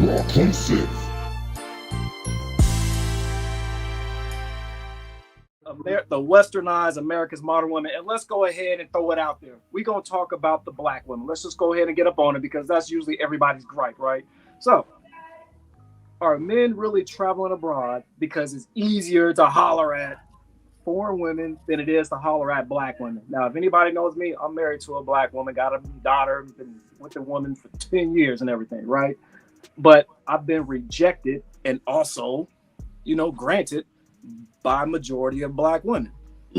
Raw concept. The westernized America's modern women, and let's go ahead and throw it out there. We're going to talk about the black women. Let's just go ahead and get up on it because that's usually everybody's gripe, right? So, are men really traveling abroad because it's easier to holler at foreign women than it is to holler at black women? Now, if anybody knows me, I'm married to a black woman, got a daughter, been with the woman for 10 years and everything, right? But I've been rejected and also, granted by majority of black women.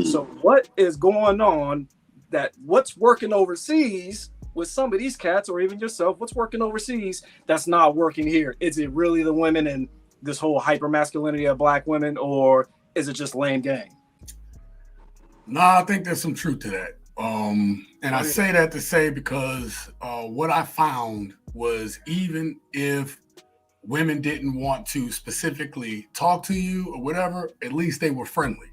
So what is going on what's working overseas with some of these cats or even yourself, what's working overseas that's not working here? Is it really the women and this whole hyper masculinity of black women, or is it just lame game? I think there's some truth to that. And I say that to say because what I found was even if women didn't want to specifically talk to you or whatever, at least they were friendly.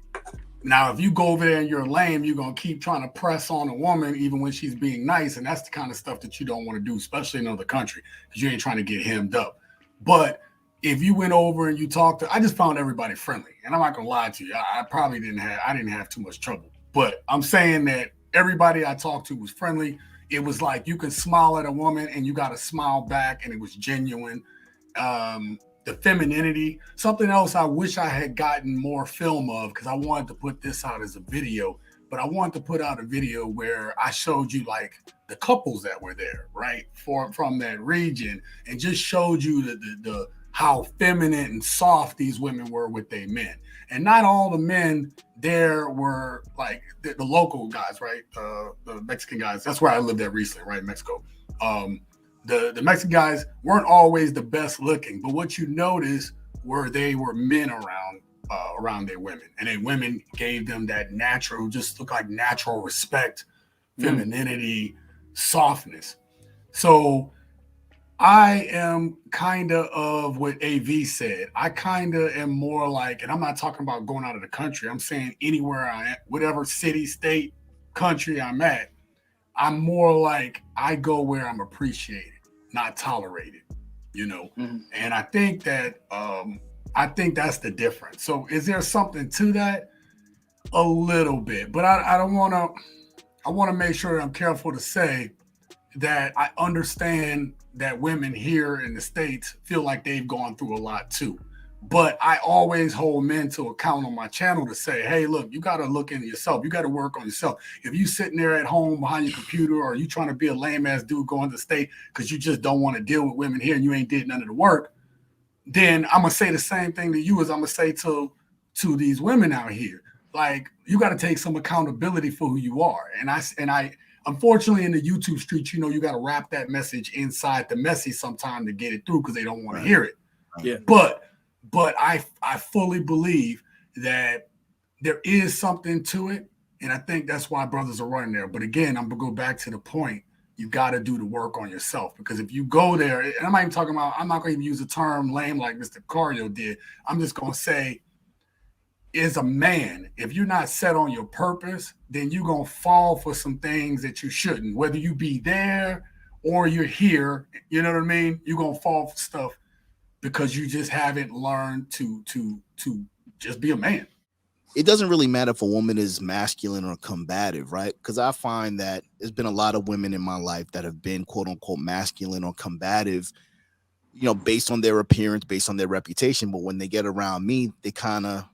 Now, if you go over there and you're lame, you're going to keep trying to press on a woman even when she's being nice. And that's the kind of stuff that you don't want to do, especially in another country, because you ain't trying to get hemmed up. But if you went over and you talked I just found everybody friendly. And I'm not going to lie to you. I probably didn't have too much trouble. But I'm saying that everybody I talked to was friendly. It was like you can smile at a woman and you got to smile back, and it was genuine. The femininity, something else I wish I had gotten more film of, because I wanted to put this out as a video, but I wanted to put out a video where I showed you like the couples that were there, right, from that region, and just showed you the how feminine and soft these women were with their men. And not all the men there were like the local guys, right? The Mexican guys. That's where I lived at recently, right, in Mexico. The Mexican guys weren't always the best looking, but what you noticed were they were men around their women, and then women gave them that natural, just look like natural respect, femininity, softness. So I am kind of what AV said. I kind of am more like, and I'm not talking about going out of the country. I'm saying anywhere I am, whatever city, state, country I'm at, I'm more like I go where I'm appreciated, not tolerated, And I think that that's the difference. So is there something to that? A little bit, but I don't want to. I want to make sure I'm careful to say that I understand that women here in the States feel like they've gone through a lot too. But I always hold men to account on my channel to say, hey, look, you got to look into yourself. You got to work on yourself. If you sitting there at home behind your computer, or you trying to be a lame ass dude going to the state because you just don't want to deal with women here and you ain't did none of the work, then I'm going to say the same thing to you as I'm going to say to these women out here. Like, you got to take some accountability for who you are. And I unfortunately in the YouTube streets, you got to wrap that message inside the message sometime to get it through because they don't want to hear it. Yeah. But I fully believe that there is something to it. And I think that's why brothers are running there. But again, I'm going to go back to the point. You got to do the work on yourself, because if you go there, and I'm not even talking about, I'm not going to even use the term lame like Mr. Locario did. I'm just going to say, as a man, if you're not set on your purpose, then you're going to fall for some things that you shouldn't, whether you be there or you're here. You know what I mean? You're going to fall for stuff because you just haven't learned to just be a man. It doesn't really matter if a woman is masculine or combative, right? Because I find that there's been a lot of women in my life that have been quote unquote masculine or combative, based on their appearance, based on their reputation. But when they get around me, they kind of,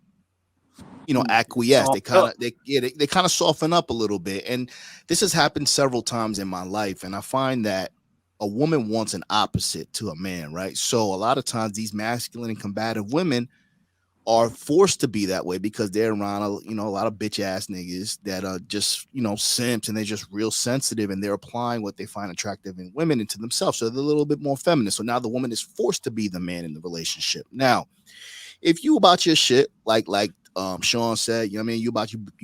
acquiesce. They kind of soften up a little bit. And this has happened several times in my life. And I find that a woman wants an opposite to a man, right? So a lot of times these masculine and combative women are forced to be that way because they're around a lot of bitch ass niggas that are just simps, and they're just real sensitive, and they're applying what they find attractive in women into themselves, so they're a little bit more feminine. So now the woman is forced to be the man in the relationship. Now if you about your shit, like Sean said, you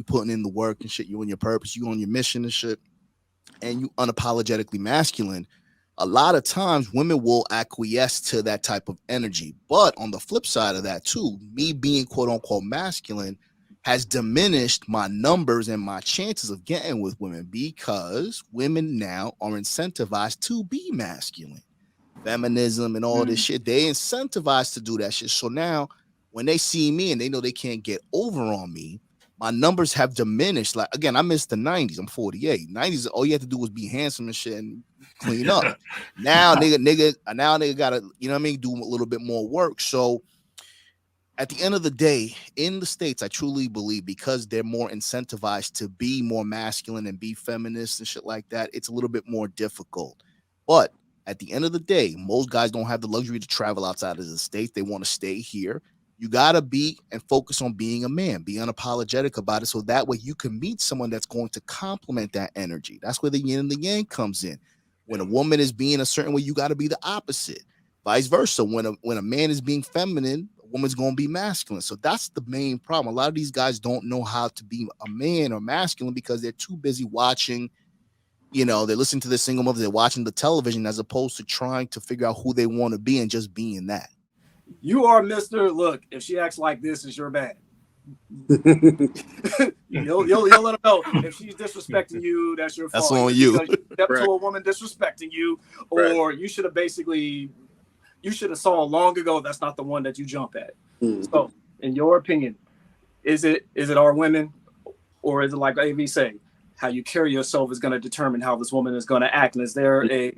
putting in the work and shit, you on your purpose, you on your mission and shit, and you unapologetically masculine, a lot of times women will acquiesce to that type of energy. But on the flip side of that too, me being quote unquote masculine has diminished my numbers and my chances of getting with women, because women now are incentivized to be masculine. feminism and all this shit. They incentivized to do that shit. So now when they see me and they know they can't get over on me, my numbers have diminished. Like, again, I missed the 90s. I'm 48. 90s, all you have to do was be handsome and shit and clean up. Now nigga gotta, you know what I mean, do a little bit more work. So at the end of the day, in the States, I truly believe because they're more incentivized to be more masculine and be feminist and shit like that, it's a little bit more difficult. But at the end of the day, most guys don't have the luxury to travel outside of the States. They want to stay here. You got to be and focus on being a man, be unapologetic about it. So that way you can meet someone that's going to complement that energy. That's where the yin and the yang comes in. When a woman is being a certain way, you got to be the opposite. Vice versa. When a man is being feminine, a woman's going to be masculine. So that's the main problem. A lot of these guys don't know how to be a man or masculine because they're too busy watching, you know, they're listening to the single mother, they're watching the television as opposed to trying to figure out who they want to be and just being that. You are Mr. Look, if she acts like this, it's your bad. you'll let her know if she's disrespecting you, that's your fault. That's on you. Because you stepped to a woman disrespecting you, or you should have saw long ago that's not the one that you jump at. So, in your opinion, is it our women, or is it like AV say, how you carry yourself is going to determine how this woman is going to act? And is there a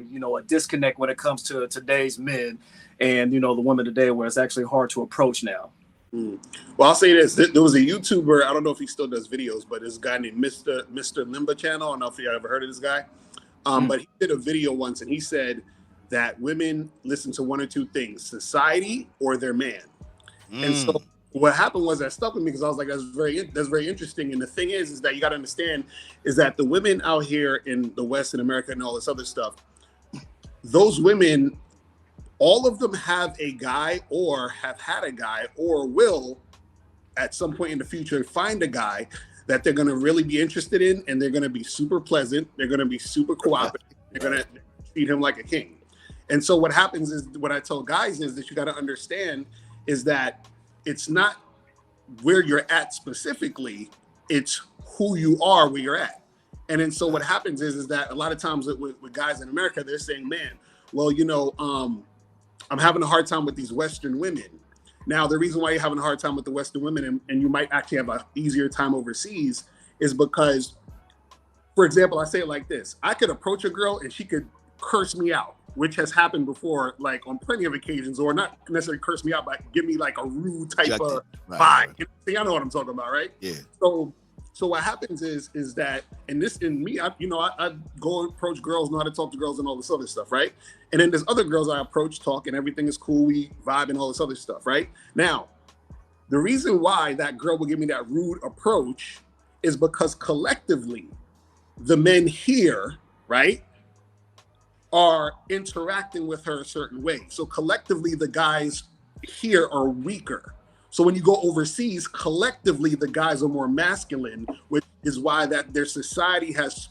disconnect when it comes to today's men and the women today where it's actually hard to approach now? Well, I'll say this. There was a YouTuber, I don't know if he still does videos, but this guy named Mr. Limba channel. I don't know if you ever heard of this guy. But he did a video once and he said that women listen to one or two things, society or their man. And so what happened was that stuck with me because I was like, that's very interesting. And the thing is that you got to understand is that the women out here in the West and America and all this other stuff, those women, all of them have a guy or have had a guy or will at some point in the future find a guy that they're going to really be interested in, and they're going to be super pleasant. They're going to be super cooperative. They're going to treat him like a king. And so what happens is, what I tell guys is that you got to understand is that it's not where you're at specifically, it's who you are where you're at. And then so what happens is that a lot of times with guys in America, they're saying, man, well, I'm having a hard time with these Western women. Now, the reason why you're having a hard time with the Western women and you might actually have an easier time overseas is because, for example, I say it like this. I could approach a girl and she could curse me out, which has happened before, like on plenty of occasions, or not necessarily curse me out, but give me like a rude type of vibe. Right. See, I know what I'm talking about, right? Yeah. So what happens is that, I go approach girls, know how to talk to girls and all this other stuff, right? And then there's other girls I approach, talk, and everything is cool, we vibe and all this other stuff, right? Now, the reason why that girl will give me that rude approach is because collectively, the men here, right, are interacting with her a certain way. So collectively, the guys here are weaker. So when you go overseas, collectively, the guys are more masculine, which is why that their society has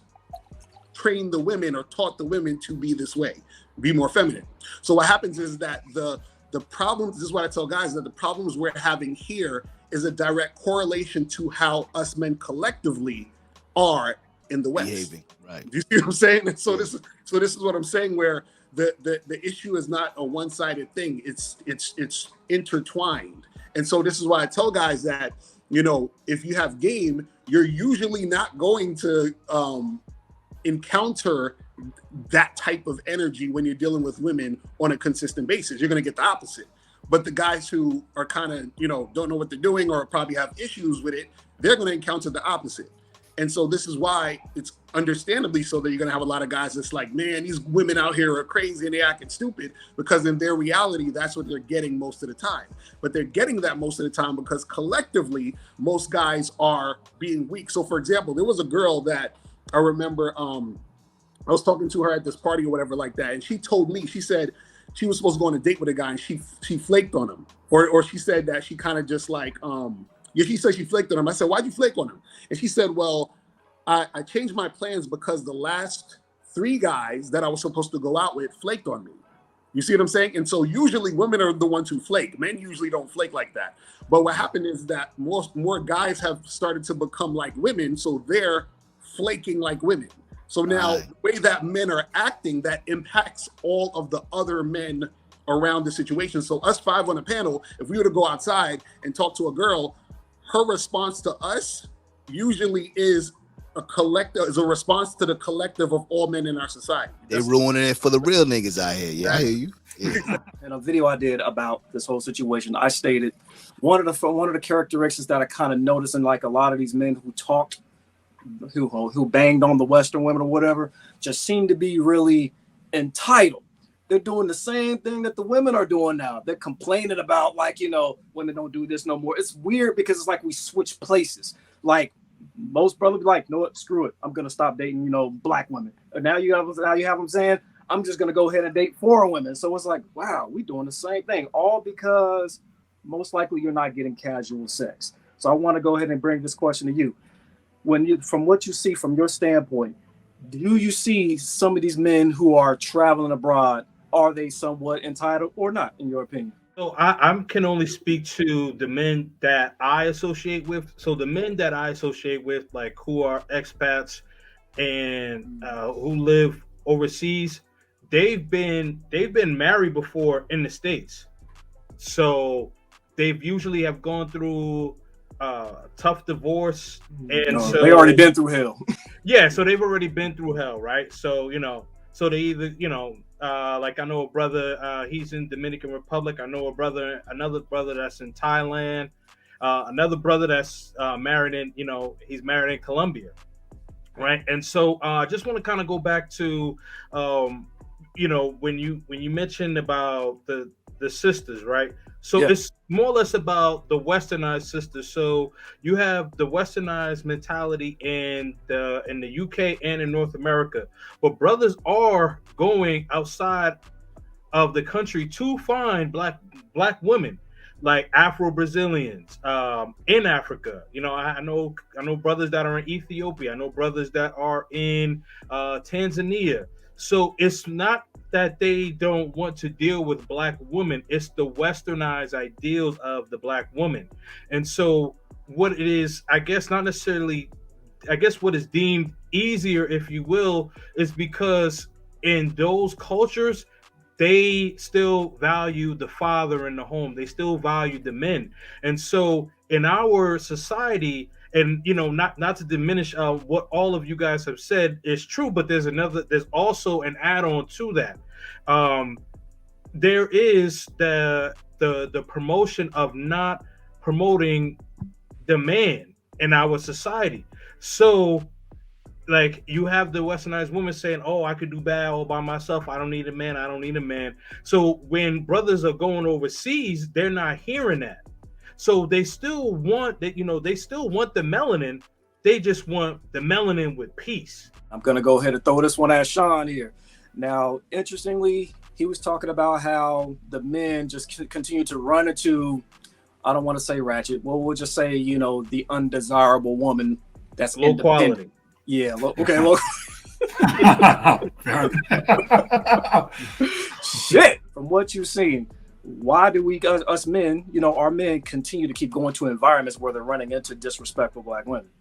trained the women or taught the women to be this way, be more feminine. So what happens is that the problems, this is what I tell guys, that the problems we're having here is a direct correlation to how us men collectively are in the West. Behaving, right. Do you see what I'm saying? And so this is what I'm saying, where the issue is not a one-sided thing. It's intertwined. And so this is why I tell guys that, if you have game, you're usually not going to encounter that type of energy when you're dealing with women on a consistent basis. You're going to get the opposite. But the guys who are kind of, don't know what they're doing or probably have issues with it, they're going to encounter the opposite. And so this is why it's understandably so that you're going to have a lot of guys that's like, man, these women out here are crazy and they're acting stupid, because in their reality, that's what they're getting most of the time. But they're getting that most of the time because collectively, most guys are being weak. So for example, there was a girl that I remember, I was talking to her at this party or whatever like that. And she told me, she said she was supposed to go on a date with a guy and she flaked on him. Or she said that she kind of just like, she said she flaked on him. I said, why'd you flake on him? And she said, well, I changed my plans because the last 3 guys that I was supposed to go out with flaked on me. You see what I'm saying? And so usually women are the ones who flake. Men usually don't flake like that. But what happened is that more guys have started to become like women. So they're flaking like women. So now the way that men are acting, that impacts all of the other men around the situation. So us 5 on the panel, if we were to go outside and talk to a girl, her response to us usually is a response to the collective of all men in our society. They ruining it for the real niggas out here. Yeah, I hear you. Yeah. In a video I did about this whole situation, I stated one of the characteristics that I kind of noticed in like a lot of these men who talked, who banged on the Western women or whatever, just seem to be really entitled. They're doing the same thing that the women are doing now. They're complaining about, like, you know, women don't do this no more. It's weird because it's like we switch places. Like most brothers be like, no, what, screw it, I'm gonna stop dating, you know, black women. And now you have them saying, I'm just gonna go ahead and date foreign women. So it's like, wow, we doing the same thing, all because most likely you're not getting casual sex. So I want to go ahead and bring this question to you. From what you see from your standpoint, do you see some of these men who are traveling abroad, are they somewhat entitled or not, in your opinion? So I can only speak to the men that I associate with. So the men that I associate with, like who are expats and who live overseas, they've been married before in the States. So they've usually have gone through tough divorce, and so they already been through hell. Yeah, so they've already been through hell, right? So, you know, so they either, you know, like I know a brother, he's in Dominican Republic. I know another brother that's in Thailand, another brother that's married in, you know, he's married in Colombia, right? And so I just want to kind of go back to, you know, when you mentioned about the sisters, right? So yeah, it's more or less about the westernized sisters. So you have the westernized mentality in the UK and in North America, but brothers are going outside of the country to find black women, like Afro-Brazilians in Africa. You know, I know brothers that are in Ethiopia. I know brothers that are in Tanzania. So it's not that they don't want to deal with black women, it's the westernized ideals of the black woman. And so what it is, I guess not necessarily, I guess what is deemed easier, if you will, is because in those cultures, they still value the father in the home. They still value the men. And so in our society, and you know, not to diminish what all of you guys have said is true, but there's also an add-on to that. There is the promotion of not promoting the man in our society. So like you have the westernized woman saying, oh, I could do bad all by myself. I don't need a man. I don't need a man. So when brothers are going overseas, they're not hearing that. So they still want that, you know, they still want the melanin. They just want the melanin with peace. I'm going to go ahead and throw this one at Sean here. Now, interestingly, he was talking about how the men just continue to run into, I don't want to say ratchet, well, we'll just say, you know, the undesirable woman that's low quality. Yeah, okay, low. Shit, from what you've seen, why do we, us men, you know, our men continue to keep going to environments where they're running into disrespectful black women?